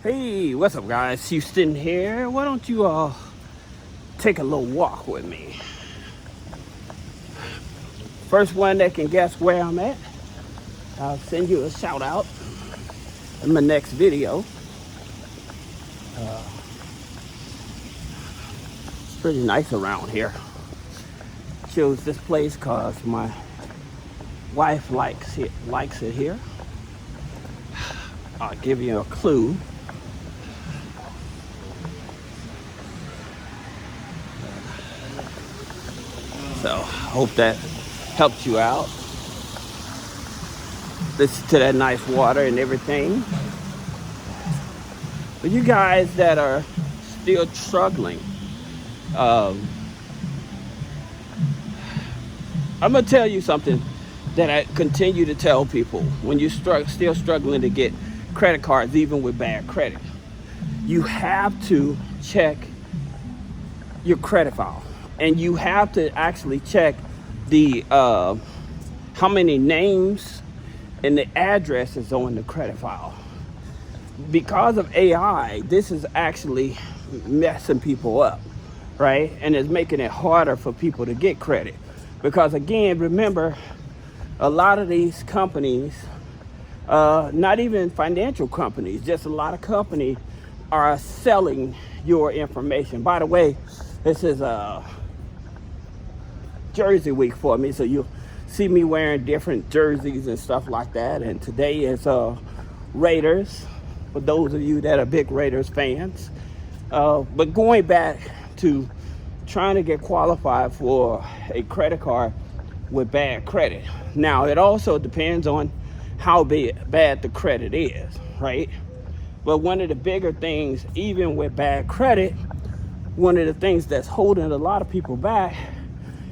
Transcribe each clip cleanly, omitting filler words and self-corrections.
Hey, what's up guys? Houston here. Why don't you take a little walk with me? First one that can guess where I'm at, I'll send you a shout out in my next video. It's pretty nice around here. Chose this place cause my wife likes it here. I'll give you a clue. So hope that helps you out. Listen to that nice water and everything. For you guys that are still struggling, I'm gonna tell you something that I continue to tell people. When you're still struggling to get credit cards, even with bad credit, you have to check your credit file. And you have to actually check the how many names and the addresses on the credit file. Because of AI, this is actually messing people up, right? And it's making it harder for people to get credit. Because again, remember, a lot of these companies, not even financial companies, just a lot of companies are selling your information. By the way, this is Jersey week for me, so you'll see me wearing different jerseys and stuff like that. And today is Raiders, for those of you that are big Raiders fans. But going back to trying to get qualified for a credit card with bad credit. Now, it also depends on how bad the credit is, right? But one of the bigger things, even with bad credit, one of the things that's holding a lot of people back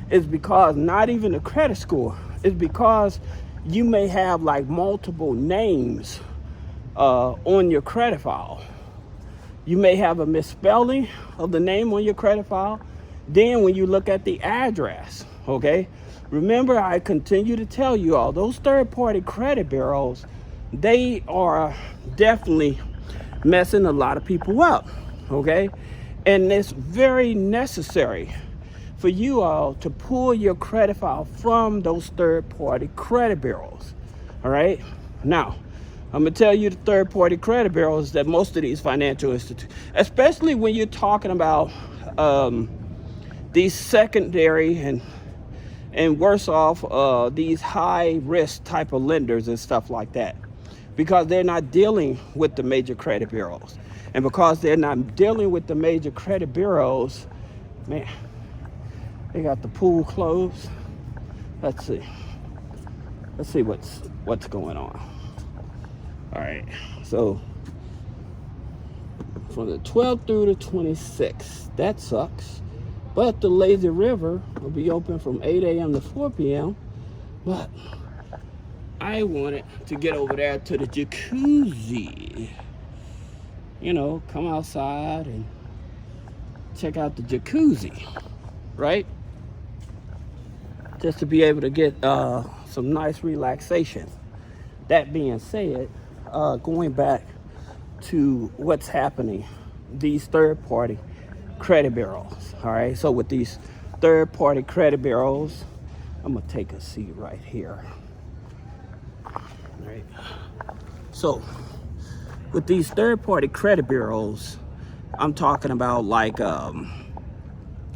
is because not even the credit score. It's because you may have like multiple names on your credit file. You may have a misspelling of the name on your credit file. Then when you look at the address, okay? Remember, I continue to tell you all, those third-party credit bureaus, they are definitely messing a lot of people up, okay? And it's very necessary for you all to pull your credit file from those third-party credit bureaus, all right? Now, I'm gonna tell you the third-party credit bureaus that most of these financial institutions, especially when you're talking about these secondary and worse off, these high-risk type of lenders and stuff like that, because they're not dealing with the major credit bureaus. And because they're not dealing with the major credit bureaus, man, they got the pool closed. Let's see what's going on. All right, so from the 12th through the 26th, that sucks. But the Lazy River will be open from 8 a.m. to 4 p.m. But I wanted to get over there to the jacuzzi. You know, come outside and check out the jacuzzi, right? Just to be able to get some nice relaxation. That being said, going back to what's happening, these third-party credit bureaus, all right? So with these third-party credit bureaus, I'm gonna take a seat right here, all right? So with these third-party credit bureaus, I'm talking about like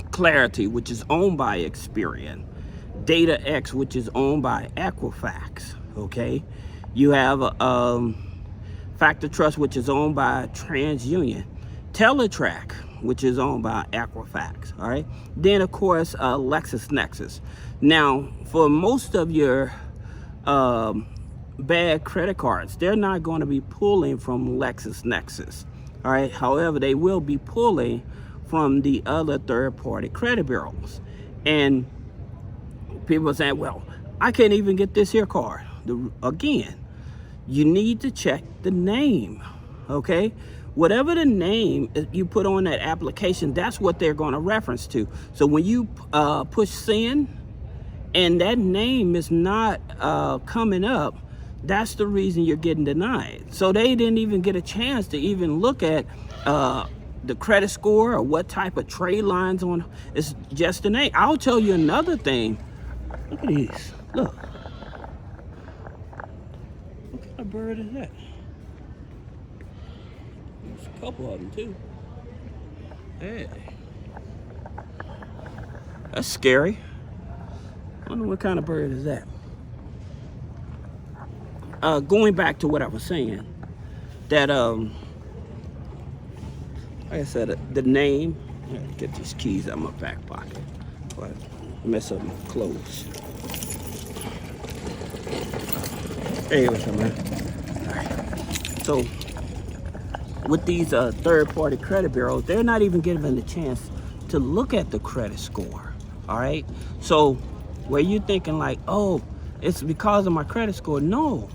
Clarity, which is owned by Experian, DataX, which is owned by Equifax, okay? You have Factor Trust, which is owned by TransUnion, Teletrack, which is owned by Equifax, all right? Then, of course, LexisNexis. Now, for most of your bad credit cards, they're not going to be pulling from LexisNexis, all right? However, they will be pulling from the other third-party credit bureaus. And people are saying, well, I can't even get this here card. Again, you need to check the name, okay? Whatever the name you put on that application, that's what they're going to reference to. So when you push send and that name is not coming up, that's the reason you're getting denied. So they didn't even get a chance to even look at the credit score or what type of trade lines on. It's just the name. I'll tell you another thing. Look at these. Look. What kind of bird is that? There's a couple of them too. Hey. That's scary. I wonder what kind of bird is that. Going back to what I was saying, that like I said, the name. Get these keys out of my back pocket. But mess up my clothes. Hey, what's up, man? All right. So with these third-party credit bureaus, they're not even given the chance to look at the credit score. All right. So where you thinking like, oh, it's because of my credit score? No.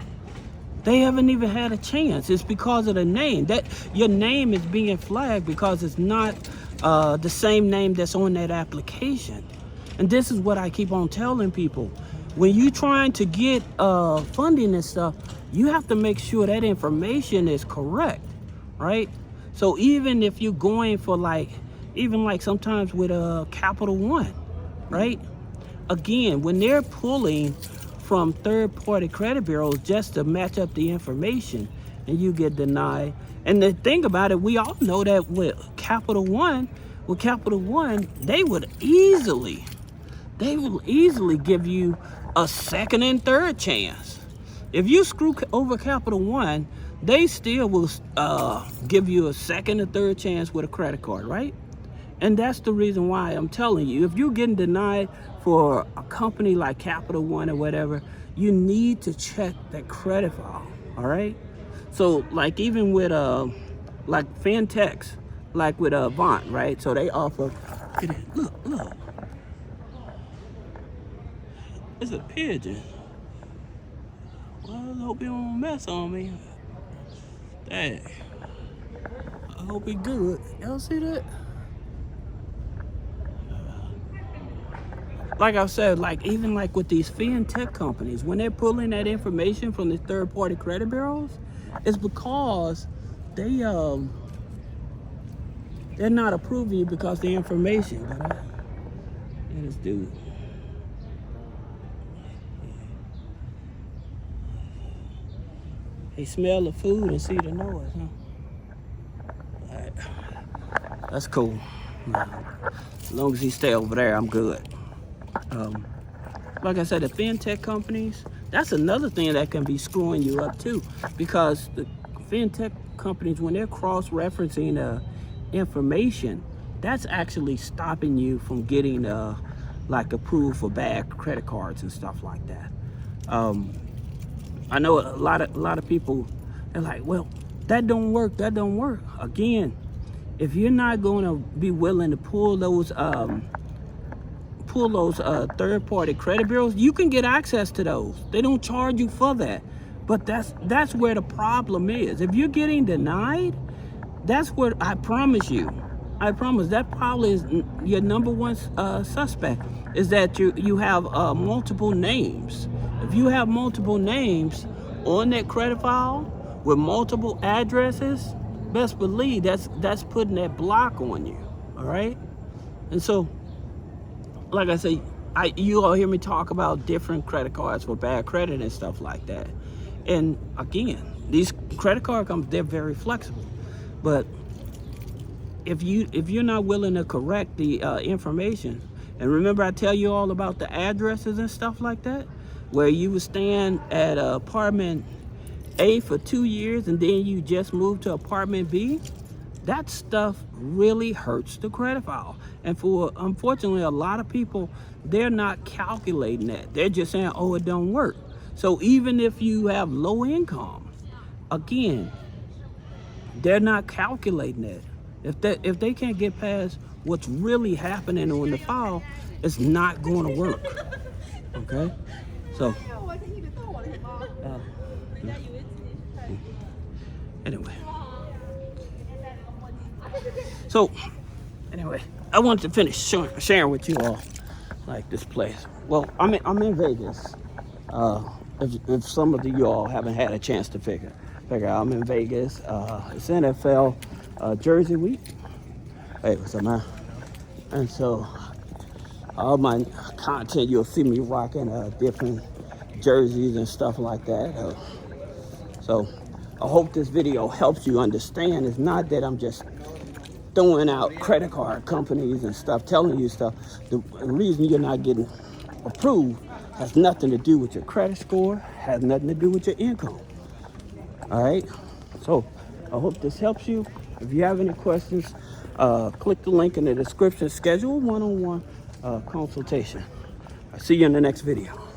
They haven't even had a chance. It's because of the name. That your name is being flagged because it's not the same name that's on that application. And this is what I keep on telling people. When you're trying to get funding and stuff, you have to make sure that information is correct, right? So even if you're going for even sometimes with Capital One, right? Again, when they're pulling from third-party credit bureaus just to match up the information, and you get denied. And the thing about it, we all know that with Capital One, they will easily give you a second and third chance. If you screw over Capital One, they still will give you a second or third chance with a credit card, right? And that's the reason why I'm telling you, if you're getting denied for a company like Capital One or whatever, you need to check that credit file, all right? So like even with like fintechs, like with Avant, right? So they offer, look. It's a pigeon. Well, I hope he don't mess on me. Dang. I hope he good. Y'all see that? Like I said, even with these fintech companies, when they're pulling that information from the third-party credit bureaus, it's because they're not approving you because of the information. But this dude. They smell the food and see the noise, huh? All right. That's cool. As long as he stay over there, I'm good. Like I said, the fintech companies, that's another thing that can be screwing you up too, because the fintech companies, when they're cross-referencing information, that's actually stopping you from getting approved for bad credit cards and stuff like that. I know a lot of people, they're like, well, that don't work. Again, if you're not going to be willing to pull those third-party credit bureaus, you can get access to those. They don't charge you for that. But that's where the problem is. If you're getting denied, that's where I promise that probably is your number one suspect, is that you have multiple names. If you have multiple names on that credit file with multiple addresses, best believe that's putting that block on you. All right. And so, like I say, you all hear me talk about different credit cards for bad credit and stuff like that. And again, these credit card companies, they're very flexible. But if you're not willing to correct the information, and remember I tell you all about the addresses and stuff like that, where you would stand at apartment A for 2 years and then you just moved to apartment B, that stuff really hurts the credit file. And unfortunately, a lot of people, they're not calculating that. They're just saying, oh, it don't work. So even if you have low income, again, they're not calculating that. If they can't get past what's really happening on the file, it's not going to work. Okay? So, anyway. So, anyway, I wanted to finish sharing with you all, like, this place. Well, I'm in Vegas. if some of you all haven't had a chance to figure out, I'm in Vegas. It's NFL Jersey week. Hey, what's up, man? And so all my content, you'll see me rocking different jerseys and stuff like that. So I hope this video helps you understand. It's not that I'm just throwing out credit card companies and stuff, telling you stuff. The reason you're not getting approved has nothing to do with your credit score, has nothing to do with your income. All right? So I hope this helps you. If you have any questions, click the link in the description. Schedule a one-on-one consultation. I'll see you in the next video.